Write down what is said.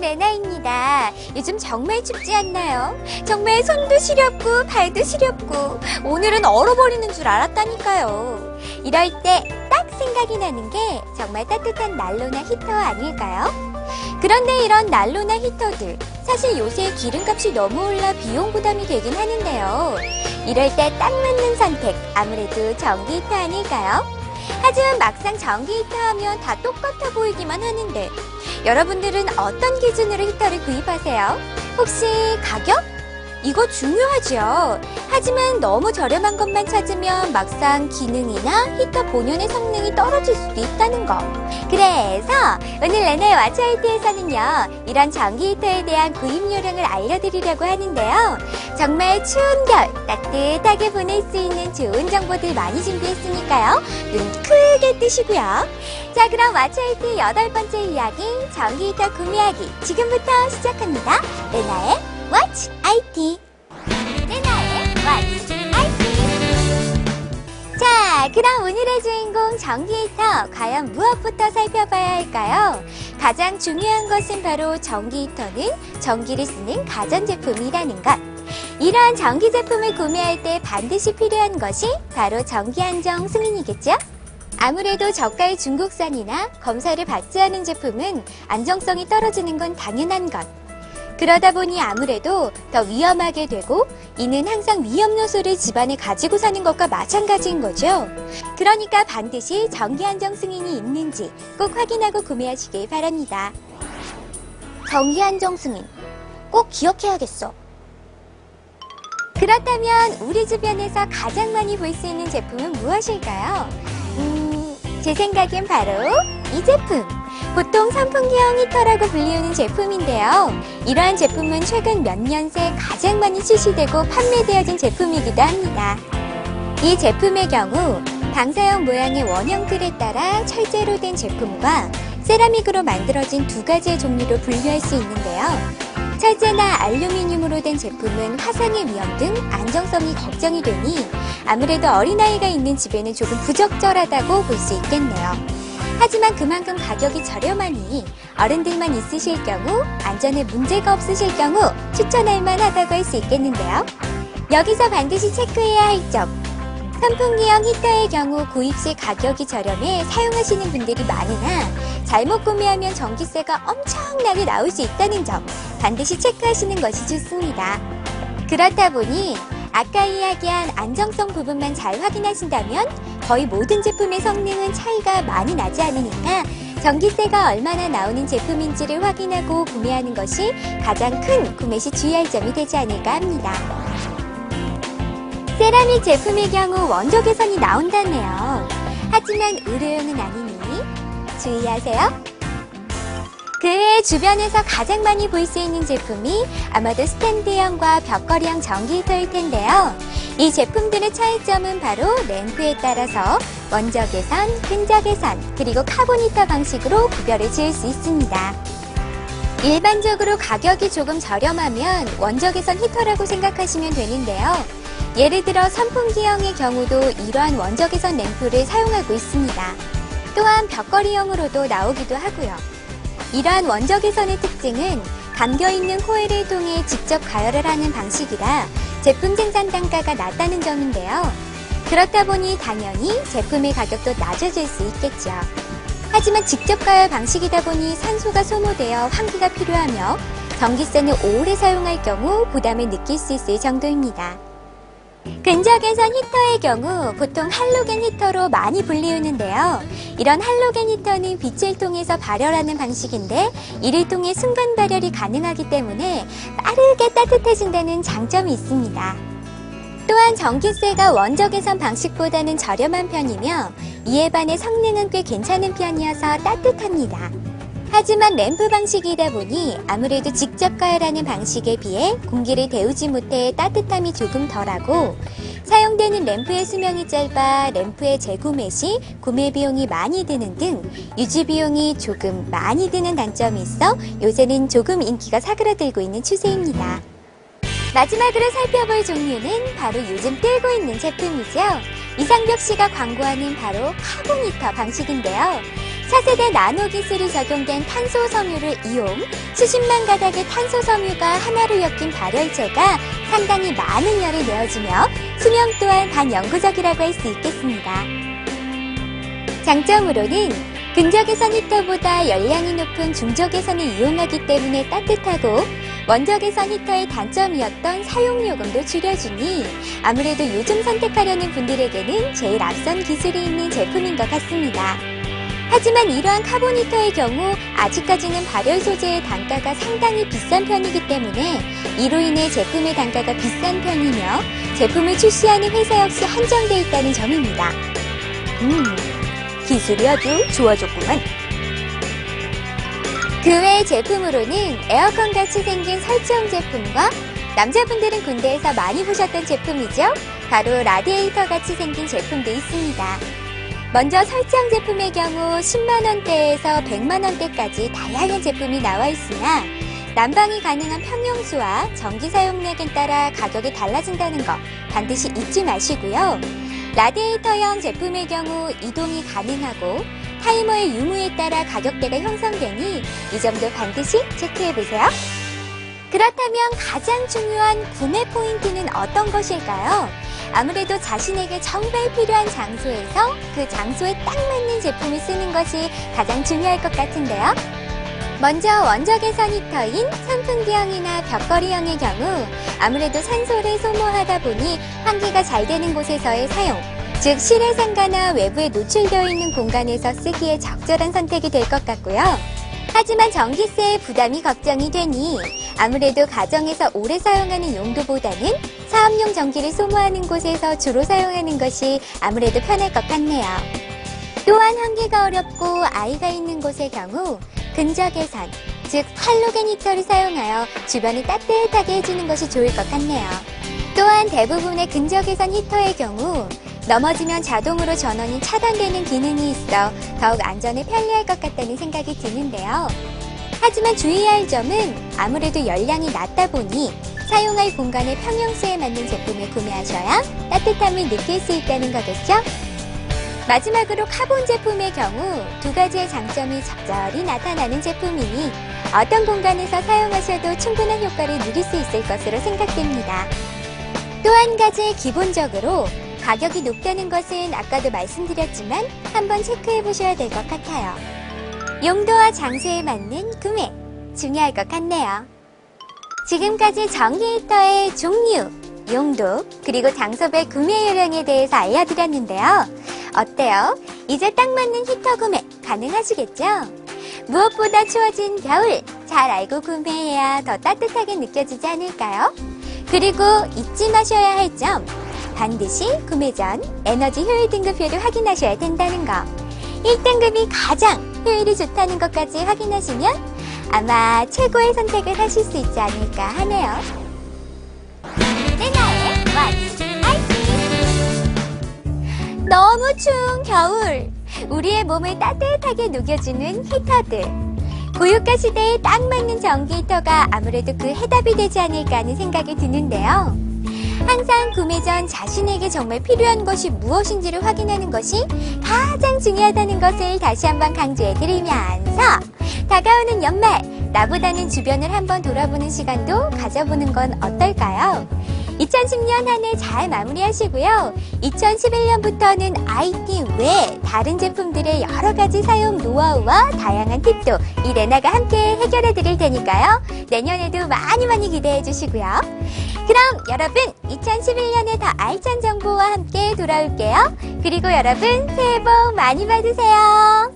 레나입니다. 요즘 정말 춥지 않나요? 정말 손도 시렵고 발도 시렵고 오늘은 얼어버리는 줄 알았다니까요. 이럴 때 딱 생각이 나는 게 정말 따뜻한 난로나 히터 아닐까요? 그런데 이런 난로나 히터들 사실 요새 기름값이 너무 올라 비용 부담이 되긴 하는데요. 이럴 때 딱 맞는 선택 아무래도 전기 히터 아닐까요? 하지만 막상 전기 히터 하면 다 똑같아 보이기만 하는데 여러분들은 어떤 기준으로 히터를 구입하세요? 혹시 가격? 이거 중요하죠. 하지만 너무 저렴한 것만 찾으면 막상 기능이나 히터 본연의 성능이 떨어질 수도 있다는 거. 그래서 오늘 레나의 왓츠아이트에서는요, 이런 전기 히터에 대한 구입 요령을 알려드리려고 하는데요. 정말 추운 겨울 따뜻하게 보낼 수 있는 좋은 정보들 많이 준비했으니까요. 눈 크게 뜨시고요. 자, 그럼 왓츠아이트 8번째 이야기, 전기 히터 구매하기 지금부터 시작합니다. 레나의 Watch IT. 레나의 Watch IT. 자, 그럼 오늘의 주인공 전기 히터 과연 무엇부터 살펴봐야 할까요? 가장 중요한 것은 바로 전기 히터는 전기를 쓰는 가전제품이라는 것. 이러한 전기 제품을 구매할 때 반드시 필요한 것이 바로 전기 안정 승인이겠죠? 아무래도 저가의 중국산이나 검사를 받지 않은 제품은 안정성이 떨어지는 건 당연한 것. 그러다 보니 아무래도 더 위험하게 되고 이는 항상 위험 요소를 집안에 가지고 사는 것과 마찬가지인 거죠. 그러니까 반드시 전기 안정 승인이 있는지 꼭 확인하고 구매하시길 바랍니다. 전기 안정 승인 꼭 기억해야겠어. 그렇다면 우리 주변에서 가장 많이 볼 수 있는 제품은 무엇일까요? 제 생각엔 바로 이 제품! 보통 선풍기형 히터라고 불리우는 제품인데요. 이러한 제품은 최근 몇 년 새 가장 많이 출시되고 판매되어진 제품이기도 합니다. 이 제품의 경우 방사형 모양의 원형 틀에 따라 철제로 된 제품과 세라믹으로 만들어진 두 가지의 종류로 분류할 수 있는데요. 철제나 알루미늄으로 된 제품은 화상의 위험 등 안정성이 걱정이 되니 아무래도 어린아이가 있는 집에는 조금 부적절하다고 볼 수 있겠네요. 하지만 그만큼 가격이 저렴하니 어른들만 있으실 경우, 안전에 문제가 없으실 경우 추천할 만하다고 할 수 있겠는데요. 여기서 반드시 체크해야 할 점. 선풍기형 히터의 경우 구입 시 가격이 저렴해 사용하시는 분들이 많으나 잘못 구매하면 전기세가 엄청나게 나올 수 있다는 점 반드시 체크하시는 것이 좋습니다. 그렇다 보니 아까 이야기한 안정성 부분만 잘 확인하신다면 거의 모든 제품의 성능은 차이가 많이 나지 않으니까 전기세가 얼마나 나오는 제품인지를 확인하고 구매하는 것이 가장 큰 구매 시 주의할 점이 되지 않을까 합니다. 세라믹 제품의 경우 원조 개선이 나온다네요. 하지만 의료용은 아니니 주의하세요. 그 외에 주변에서 가장 많이 볼 수 있는 제품이 아마도 스탠드형과 벽걸이형 전기 히터일 텐데요. 이 제품들의 차이점은 바로 램프에 따라서 원적 개선, 근적 개선, 그리고 카본 히터 방식으로 구별을 지을 수 있습니다. 일반적으로 가격이 조금 저렴하면 원적 개선 히터라고 생각하시면 되는데요. 예를 들어 선풍기형의 경우도 이러한 원적 개선 램프를 사용하고 있습니다. 또한 벽걸이형으로도 나오기도 하고요. 이러한 원적 개선의 특징은 감겨있는 코일을 통해 직접 가열을 하는 방식이라 제품 생산 단가가 낮다는 점인데요. 그렇다 보니 당연히 제품의 가격도 낮아질 수 있겠죠. 하지만 직접 가열 방식이다 보니 산소가 소모되어 환기가 필요하며 전기세는 오래 사용할 경우 부담을 느낄 수 있을 정도입니다. 근적 개선 히터의 경우 보통 할로겐 히터로 많이 불리우는데요. 이런 할로겐 히터는 빛을 통해서 발열하는 방식인데 이를 통해 순간 발열이 가능하기 때문에 빠르게 따뜻해진다는 장점이 있습니다. 또한 전기세가 원적 개선 방식보다는 저렴한 편이며 이에 반해 성능은 꽤 괜찮은 편이어서 따뜻합니다. 하지만 램프 방식이다 보니 아무래도 직접 가열하는 방식에 비해 공기를 데우지 못해 따뜻함이 조금 덜하고 사용되는 램프의 수명이 짧아 램프의 재구매 시 구매 비용이 많이 드는 등 유지 비용이 조금 많이 드는 단점이 있어 요새는 조금 인기가 사그라들고 있는 추세입니다. 마지막으로 살펴볼 종류는 바로 요즘 뜨고 있는 제품이죠. 이상벽 씨가 광고하는 바로 카본 히터 방식인데요. 차세대 나노 기술이 적용된 탄소 섬유를 이용, 수십만 가닥의 탄소 섬유가 하나로 엮인 발열체가 상당히 많은 열을 내어주며 수명 또한 반영구적이라고 할 수 있겠습니다. 장점으로는 근적외선 히터보다 열량이 높은 중적외선을 이용하기 때문에 따뜻하고, 원적외선 히터의 단점이었던 사용요금도 줄여주니 아무래도 요즘 선택하려는 분들에게는 제일 앞선 기술이 있는 제품인 것 같습니다. 하지만 이러한 카본 히터의 경우 아직까지는 발열 소재의 단가가 상당히 비싼 편이기 때문에 이로 인해 제품의 단가가 비싼 편이며 제품을 출시하는 회사 역시 한정되어 있다는 점입니다. 기술이 아주 좋아졌구만. 그 외의 제품으로는 에어컨같이 생긴 설치형 제품과 남자분들은 군대에서 많이 보셨던 제품이죠. 바로 라디에이터같이 생긴 제품도 있습니다. 먼저 설치형 제품의 경우 10만원대에서 100만원대까지 다양한 제품이 나와 있으나 난방이 가능한 평형수와 전기 사용량에 따라 가격이 달라진다는 거 반드시 잊지 마시고요. 라디에이터형 제품의 경우 이동이 가능하고 타이머의 유무에 따라 가격대가 형성되니 이 점도 반드시 체크해보세요. 그렇다면 가장 중요한 구매 포인트는 어떤 것일까요? 아무래도 자신에게 정말 필요한 장소에서 그 장소에 딱 맞는 제품을 쓰는 것이 가장 중요할 것 같은데요. 먼저 원적외선 히터인 선풍기형이나 벽걸이형의 경우 아무래도 산소를 소모하다 보니 환기가 잘 되는 곳에서의 사용, 즉 실외 상가나 외부에 노출되어 있는 공간에서 쓰기에 적절한 선택이 될 것 같고요. 하지만 전기세의 부담이 걱정이 되니 아무래도 가정에서 오래 사용하는 용도보다는 사업용 전기를 소모하는 곳에서 주로 사용하는 것이 아무래도 편할 것 같네요. 또한 환기가 어렵고 아이가 있는 곳의 경우 근적외선, 즉 할로겐 히터를 사용하여 주변을 따뜻하게 해주는 것이 좋을 것 같네요. 또한 대부분의 근적외선 히터의 경우 넘어지면 자동으로 전원이 차단되는 기능이 있어 더욱 안전에 편리할 것 같다는 생각이 드는데요. 하지만 주의해야 할 점은 아무래도 열량이 낮다 보니 사용할 공간의 평형수에 맞는 제품을 구매하셔야 따뜻함을 느낄 수 있다는 거겠죠? 마지막으로 카본 제품의 경우 두 가지의 장점이 적절히 나타나는 제품이니 어떤 공간에서 사용하셔도 충분한 효과를 누릴 수 있을 것으로 생각됩니다. 또 한 가지 기본적으로 가격이 높다는 것은 아까도 말씀드렸지만 한번 체크해 보셔야 될 것 같아요. 용도와 장소에 맞는 구매, 중요할 것 같네요. 지금까지 전기 히터의 종류, 용도, 그리고 장소별 구매 요령에 대해서 알려드렸는데요. 어때요? 이제 딱 맞는 히터 구매 가능하시겠죠? 무엇보다 추워진 겨울, 잘 알고 구매해야 더 따뜻하게 느껴지지 않을까요? 그리고 잊지 마셔야 할 점, 반드시 구매 전 에너지 효율 등급표를 확인하셔야 된다는 거. 1등급이 가장 효율이 좋다는 것까지 확인하시면 아마 최고의 선택을 하실 수 있지 않을까 하네요. 내나의 와치 아이스. 너무 추운 겨울, 우리의 몸을 따뜻하게 녹여주는 히터들. 고유가 시대에 딱 맞는 전기 히터가 아무래도 그 해답이 되지 않을까 하는 생각이 드는데요. 항상 구매 전 자신에게 정말 필요한 것이 무엇인지를 확인하는 것이 가장 중요하다는 것을 다시 한번 강조해드리면서 다가오는 연말, 나보다는 주변을 한번 돌아보는 시간도 가져보는 건 어떨까요? 2010년 한 해 잘 마무리하시고요. 2011년부터는 IT 외 다른 제품들의 여러 가지 사용 노하우와 다양한 팁도 이 레나가 함께 해결해 드릴 테니까요. 내년에도 많이 기대해 주시고요. 그럼 여러분 2011년에 더 알찬 정보와 함께 돌아올게요. 그리고 여러분 새해 복 많이 받으세요.